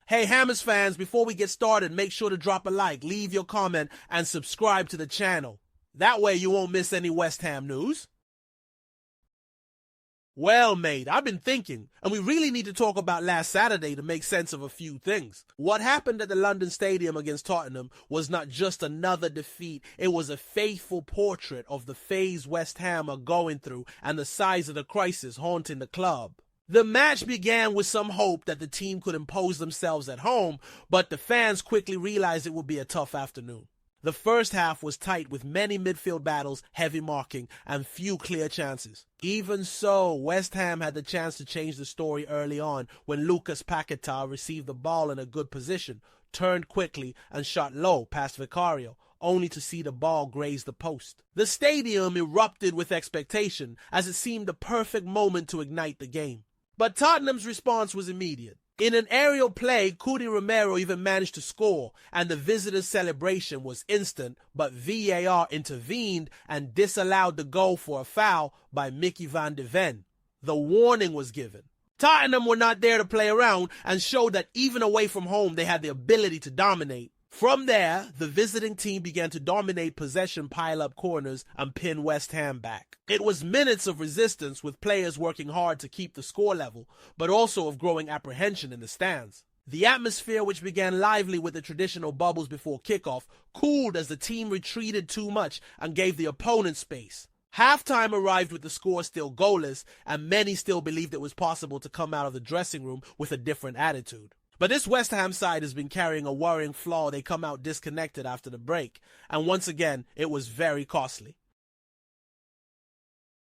Hey Hammers fans, before we get started, make sure to drop a like, leave your comment, and subscribe to the channel. That way you won't miss any West Ham news. Well, mate, I've been thinking, and we really need to talk about last Saturday to make sense of a few things. What happened at the London Stadium against Tottenham was not just another defeat, it was a faithful portrait of the phase West Ham are going through and the size of the crisis haunting the club. The match began with some hope that the team could impose themselves at home, but the fans quickly realized it would be a tough afternoon. The first half was tight with many midfield battles, heavy marking, and few clear chances. Even so, West Ham had the chance to change the story early on when Lucas Paquetá received the ball in a good position, turned quickly, and shot low past Vicario, only to see the ball graze the post. The stadium erupted with expectation, as it seemed the perfect moment to ignite the game. But Tottenham's response was immediate. In an aerial play, Cuti Romero even managed to score, and the visitors' celebration was instant, but VAR intervened and disallowed the goal for a foul by Mickey van de Ven. The warning was given. Tottenham were not there to play around and showed that even away from home they had the ability to dominate. From there, the visiting team began to dominate possession, pile up corners, and pin West Ham back. It was minutes of resistance with players working hard to keep the score level, but also of growing apprehension in the stands. The atmosphere, which began lively with the traditional bubbles before kickoff, cooled as the team retreated too much and gave the opponent space. Halftime arrived with the score still goalless, and many still believed it was possible to come out of the dressing room with a different attitude. But this West Ham side has been carrying a worrying flaw. They come out disconnected after the break, and once again, it was very costly.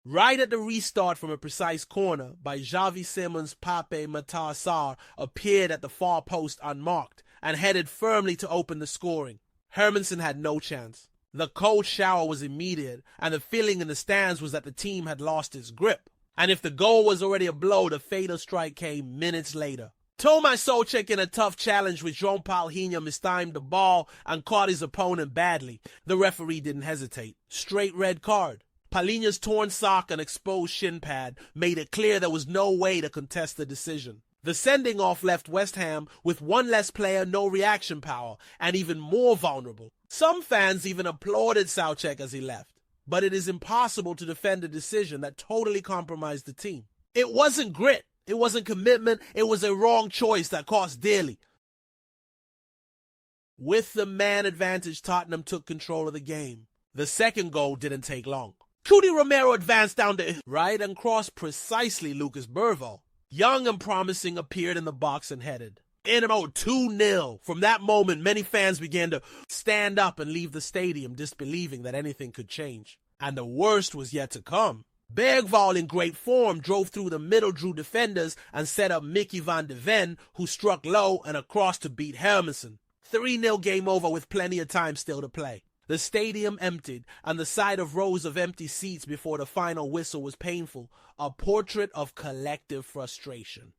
Right at the restart from a precise corner by Xavi Simons, Pape Matar Sarr appeared at the far post unmarked and headed firmly to open the scoring. Hermansen had no chance. The cold shower was immediate, and the feeling in the stands was that the team had lost its grip. And if the goal was already a blow, the fatal strike came minutes later. Tomáš Souček in a tough challenge with João Palhinha mistimed the ball and caught his opponent badly. The referee didn't hesitate. Straight red card. Palhinha's torn sock and exposed shin pad made it clear there was no way to contest the decision. The sending off left West Ham with one less player, no reaction power, and even more vulnerable. Some fans even applauded Souček as he left. But it is impossible to defend a decision that totally compromised the team. It wasn't grit. It wasn't commitment, it was a wrong choice that cost dearly. With the man advantage, Tottenham took control of the game. The second goal didn't take long. Cuti Romero advanced down the right and crossed precisely Lucas Bergvall. Young and promising appeared in the box and headed. Inamo 2-0. From that moment, many fans began to stand up and leave the stadium, disbelieving that anything could change. And the worst was yet to come. Bergvall, in great form, drove through the middle, drew defenders, and set up Mickey van de Ven, who struck low and across to beat Hermansen. 3-0 game over with plenty of time still to play. The stadium emptied, and the sight of rows of empty seats before the final whistle was painful, a portrait of collective frustration.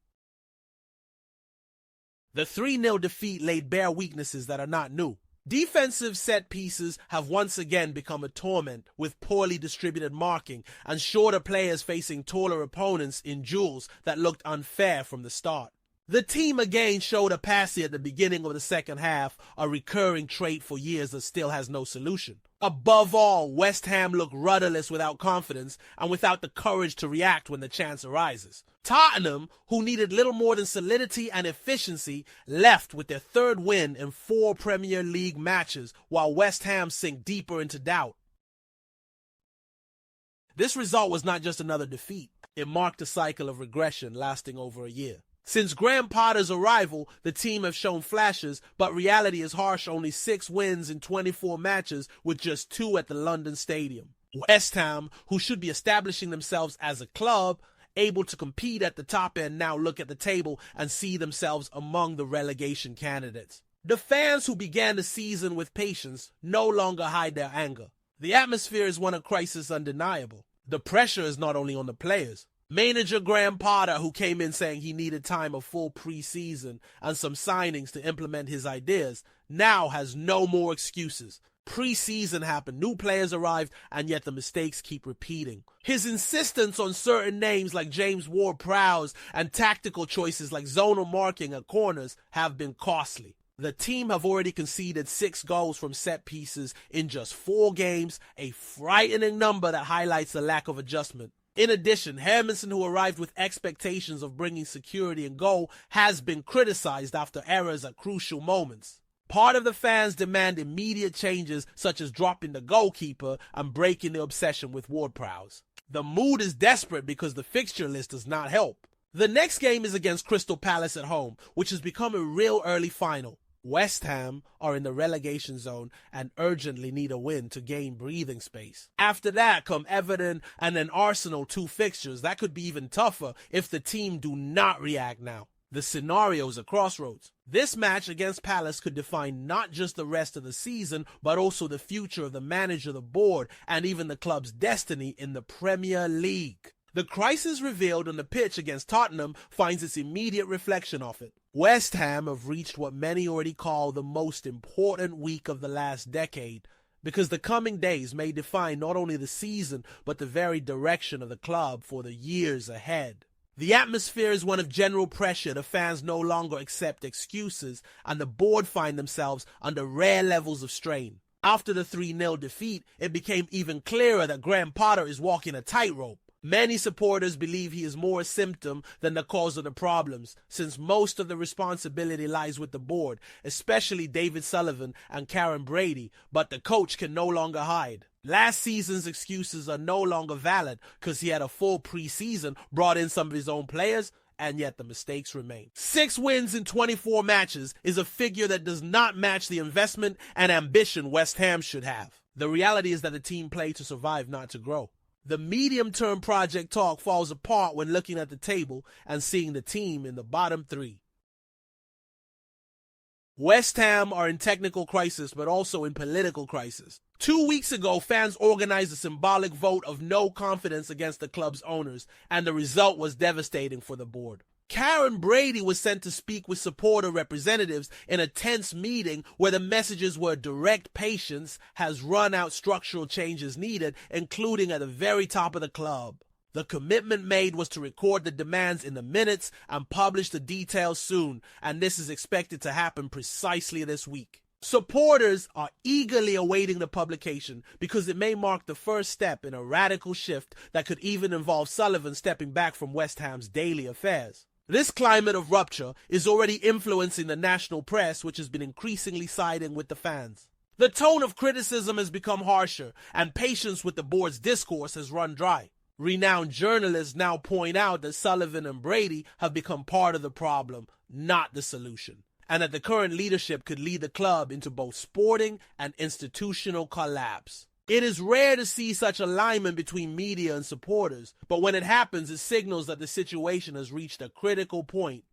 The 3-0 defeat laid bare weaknesses that are not new. Defensive set pieces have once again become a torment with poorly distributed marking and shorter players facing taller opponents in duels that looked unfair from the start. The team again showed apathy at the beginning of the second half, a recurring trait for years that still has no solution. Above all, West Ham looked rudderless without confidence and without the courage to react when the chance arises. Tottenham, who needed little more than solidity and efficiency, left with their third win in 4 Premier League matches, while West Ham sank deeper into doubt. This result was not just another defeat. It marked a cycle of regression lasting over a year. Since Graham Potter's arrival, the team have shown flashes, but reality is harsh. Only 6 wins in 24 matches with just 2 at the London Stadium. West Ham, who should be establishing themselves as a club, able to compete at the top end, now look at the table and see themselves among the relegation candidates. The fans who began the season with patience no longer hide their anger. The atmosphere is one of crisis undeniable. The pressure is not only on the players. Manager Graham Potter, who came in saying he needed time of full preseason and some signings to implement his ideas, now has no more excuses. Pre-season happened, new players arrived, and yet the mistakes keep repeating. His insistence on certain names like James Ward-Prowse and tactical choices like zonal marking at corners have been costly. The team have already conceded 6 goals from set pieces in just 4 games, a frightening number that highlights the lack of adjustment. In addition, Hermansen, who arrived with expectations of bringing security and goal, has been criticized after errors at crucial moments. Part of the fans demand immediate changes, such as dropping the goalkeeper and breaking the obsession with Ward-Prowse. The mood is desperate because the fixture list does not help. The next game is against Crystal Palace at home, which has become a real early final. West Ham are in the relegation zone and urgently need a win to gain breathing space. After that come Everton and then Arsenal, 2 fixtures. That could be even tougher if the team do not react now. The scenario is a crossroads. This match against Palace could define not just the rest of the season, but also the future of the manager, the board, and even the club's destiny in the Premier League. The crisis revealed on the pitch against Tottenham finds its immediate reflection of it. West Ham have reached what many already call the most important week of the last decade, because the coming days may define not only the season, but the very direction of the club for the years ahead. The atmosphere is one of general pressure. The fans no longer accept excuses, and the board find themselves under rare levels of strain. After the 3-0 defeat, it became even clearer that Graham Potter is walking a tightrope. Many supporters believe he is more a symptom than the cause of the problems, since most of the responsibility lies with the board, especially David Sullivan and Karen Brady, but the coach can no longer hide. Last season's excuses are no longer valid because he had a full preseason, brought in some of his own players, and yet the mistakes remain. 6 wins in 24 matches is a figure that does not match the investment and ambition West Ham should have. The reality is that the team played to survive, not to grow. The medium-term project talk falls apart when looking at the table and seeing the team in the bottom 3. West Ham are in technical crisis, but also in political crisis. 2 weeks ago, fans organized a symbolic vote of no confidence against the club's owners, and the result was devastating for the board. Karen Brady was sent to speak with supporter representatives in a tense meeting where the messages were direct patience has run out structural changes needed, including at the very top of the club. The commitment made was to record the demands in the minutes and publish the details soon, and this is expected to happen precisely this week. Supporters are eagerly awaiting the publication because it may mark the first step in a radical shift that could even involve Sullivan stepping back from West Ham's daily affairs. This climate of rupture is already influencing the national press, which has been increasingly siding with the fans. The tone of criticism has become harsher, and patience with the board's discourse has run dry. Renowned journalists now point out that Sullivan and Brady have become part of the problem, not the solution, and that the current leadership could lead the club into both sporting and institutional collapse. It is rare to see such alignment between media and supporters, but when it happens, it signals that the situation has reached a critical point.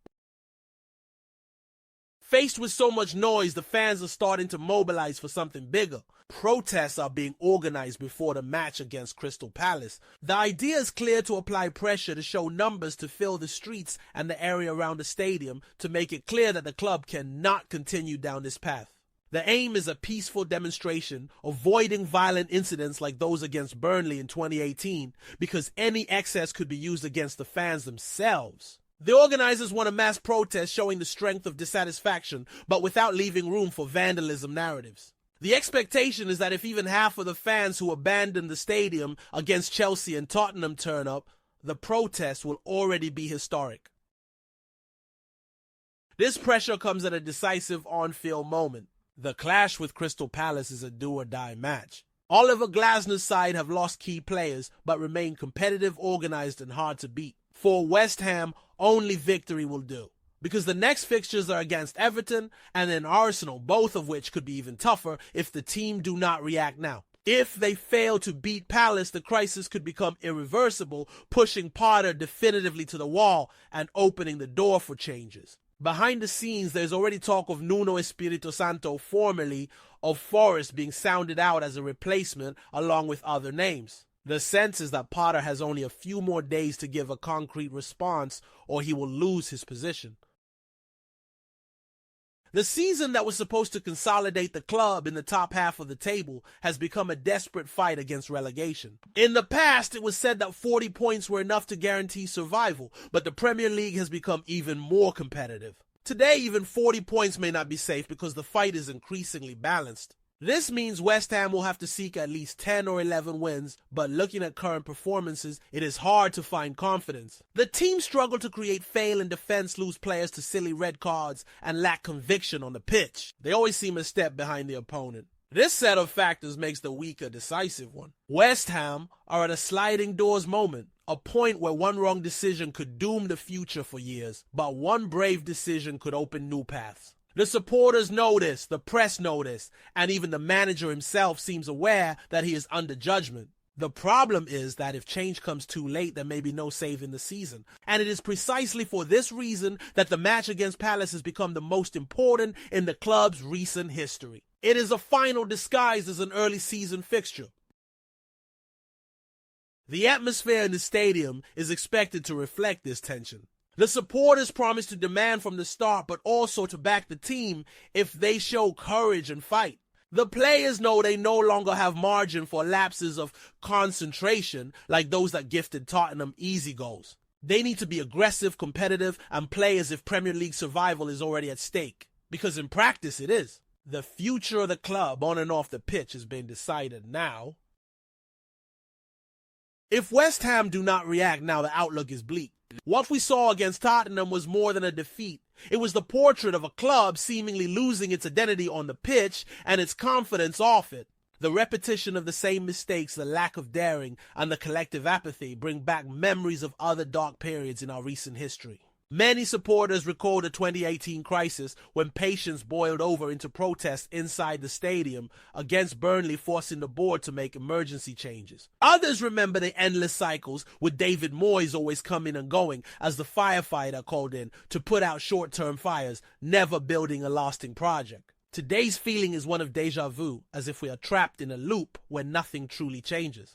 Faced with so much noise, the fans are starting to mobilize for something bigger. Protests are being organized before the match against Crystal Palace. The idea is clear: to apply pressure, to show numbers, to fill the streets and the area around the stadium, to make it clear that the club cannot continue down this path. The aim is a peaceful demonstration, avoiding violent incidents like those against Burnley in 2018, because any excess could be used against the fans themselves. The organizers want a mass protest showing the strength of dissatisfaction, but without leaving room for vandalism narratives. The expectation is that if even half of the fans who abandoned the stadium against Chelsea and Tottenham turn up, the protest will already be historic. This pressure comes at a decisive on-field moment. The clash with Crystal Palace is a do-or-die match. Oliver Glasner's side have lost key players, but remain competitive, organized, and hard to beat. For West Ham, only victory will do, because the next fixtures are against Everton and then Arsenal, both of which could be even tougher if the team do not react now. If they fail to beat Palace, the crisis could become irreversible, pushing Potter definitively to the wall and opening the door for changes. Behind the scenes, there's already talk of Nuno Espirito Santo, formerly of Forest, being sounded out as a replacement along with other names. The sense is that Potter has only a few more days to give a concrete response, or he will lose his position. The season that was supposed to consolidate the club in the top half of the table has become a desperate fight against relegation. In the past, it was said that 40 points were enough to guarantee survival, but the Premier League has become even more competitive. Today, even 40 points may not be safe because the fight is increasingly balanced. This means West Ham will have to seek at least 10 or 11 wins, but looking at current performances, it is hard to find confidence. The team struggle to create fail in defense, lose players to silly red cards, and lack conviction on the pitch. They always seem a step behind the opponent. This set of factors makes the week a decisive one. West Ham are at a sliding doors moment, a point where one wrong decision could doom the future for years, but one brave decision could open new paths. The supporters know this, the press know this, and even the manager himself seems aware that he is under judgment. The problem is that if change comes too late, there may be no saving the season. And it is precisely for this reason that the match against Palace has become the most important in the club's recent history. It is a final disguised as an early season fixture. The atmosphere in the stadium is expected to reflect this tension. The supporters promise to demand from the start, but also to back the team if they show courage and fight. The players know they no longer have margin for lapses of concentration like those that gifted Tottenham easy goals. They need to be aggressive, competitive, and play as if Premier League survival is already at stake. Because in practice it is. The future of the club on and off the pitch has been decided now. If West Ham do not react now, the outlook is bleak. What we saw against Tottenham was more than a defeat. It was the portrait of a club seemingly losing its identity on the pitch and its confidence off it. The repetition of the same mistakes, the lack of daring, and the collective apathy bring back memories of other dark periods in our recent history. Many supporters recall the 2018 crisis when patience boiled over into protests inside the stadium against Burnley forcing the board to make emergency changes. Others remember the endless cycles with David Moyes always coming and going as the firefighter called in to put out short-term fires, never building a lasting project. Today's feeling is one of déjà vu, as if we are trapped in a loop where nothing truly changes.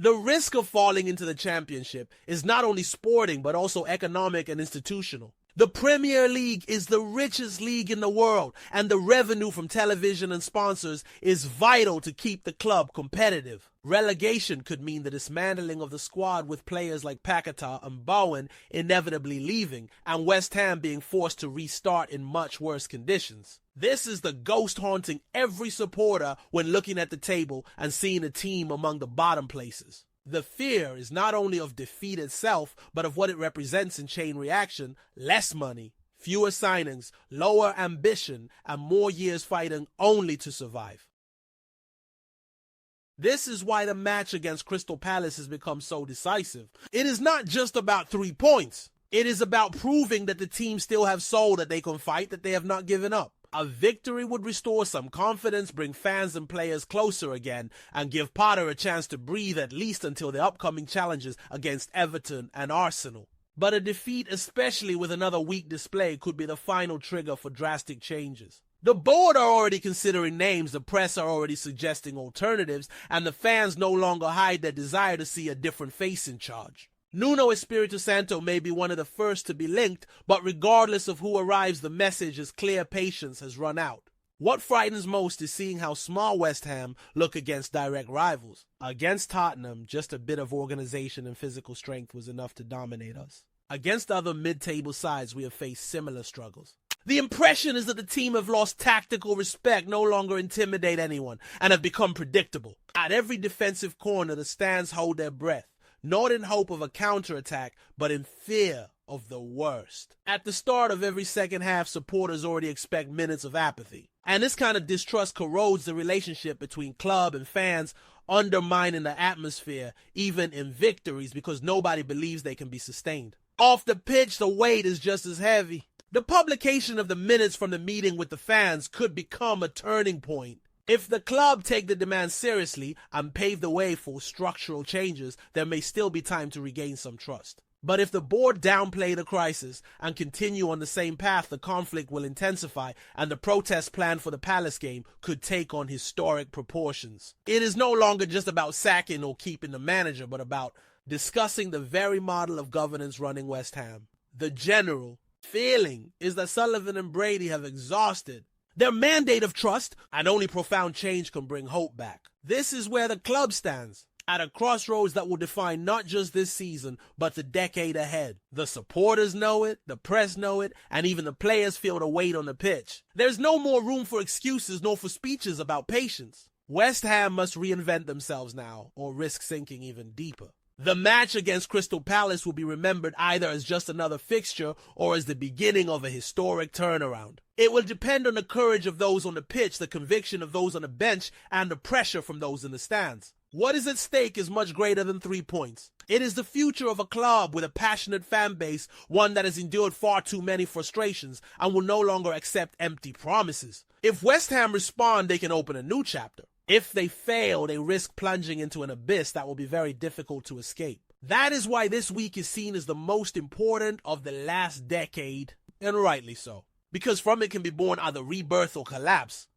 The risk of falling into the Championship is not only sporting but also economic and institutional. The Premier League is the richest league in the world, and the revenue from television and sponsors is vital to keep the club competitive. Relegation could mean the dismantling of the squad with players like Paquetá and Bowen inevitably leaving, and West Ham being forced to restart in much worse conditions. This is the ghost haunting every supporter when looking at the table and seeing a team among the bottom places. The fear is not only of defeat itself, but of what it represents in chain reaction: less money, fewer signings, lower ambition, and more years fighting only to survive. This is why the match against Crystal Palace has become so decisive. It is not just about 3 points. It is about proving that the team still have soul, that they can fight, that they have not given up. A victory would restore some confidence, bring fans and players closer again, and give Potter a chance to breathe at least until the upcoming challenges against Everton and Arsenal. But a defeat, especially with another weak display, could be the final trigger for drastic changes. The board are already considering names, the press are already suggesting alternatives, and the fans no longer hide their desire to see a different face in charge. Nuno Espirito Santo may be one of the first to be linked, but regardless of who arrives, the message is clear: patience has run out. What frightens most is seeing how small West Ham look against direct rivals. Against Tottenham, just a bit of organization and physical strength was enough to dominate us. Against other mid-table sides, we have faced similar struggles. The impression is that the team have lost tactical respect, no longer intimidate anyone, and have become predictable. At every defensive corner, the stands hold their breath. Not in hope of a counterattack, but in fear of the worst. At the start of every second half, supporters already expect minutes of apathy. And this kind of distrust corrodes the relationship between club and fans, undermining the atmosphere, even in victories, because nobody believes they can be sustained. Off the pitch, the weight is just as heavy. The publication of the minutes from the meeting with the fans could become a turning point. If the club take the demand seriously and pave the way for structural changes, there may still be time to regain some trust. But if the board downplay the crisis and continue on the same path, the conflict will intensify, and the protest plan for the Palace game could take on historic proportions. It is no longer just about sacking or keeping the manager, but about discussing the very model of governance running West Ham. The general feeling is that Sullivan and Brady have exhausted their mandate of trust, and only profound change can bring hope back. This is where the club stands, at a crossroads that will define not just this season, but the decade ahead. The supporters know it, the press know it, and even the players feel the weight on the pitch. There's no more room for excuses nor for speeches about patience. West Ham must reinvent themselves now, or risk sinking even deeper. The match against Crystal Palace will be remembered either as just another fixture or as the beginning of a historic turnaround. It will depend on the courage of those on the pitch, the conviction of those on the bench, and the pressure from those in the stands. What is at stake is much greater than 3 points. It is the future of a club with a passionate fan base, one that has endured far too many frustrations and will no longer accept empty promises. If West Ham respond, they can open a new chapter. If they fail, they risk plunging into an abyss that will be very difficult to escape. That is why this week is seen as the most important of the last decade, and rightly so. Because from it can be born either rebirth or collapse.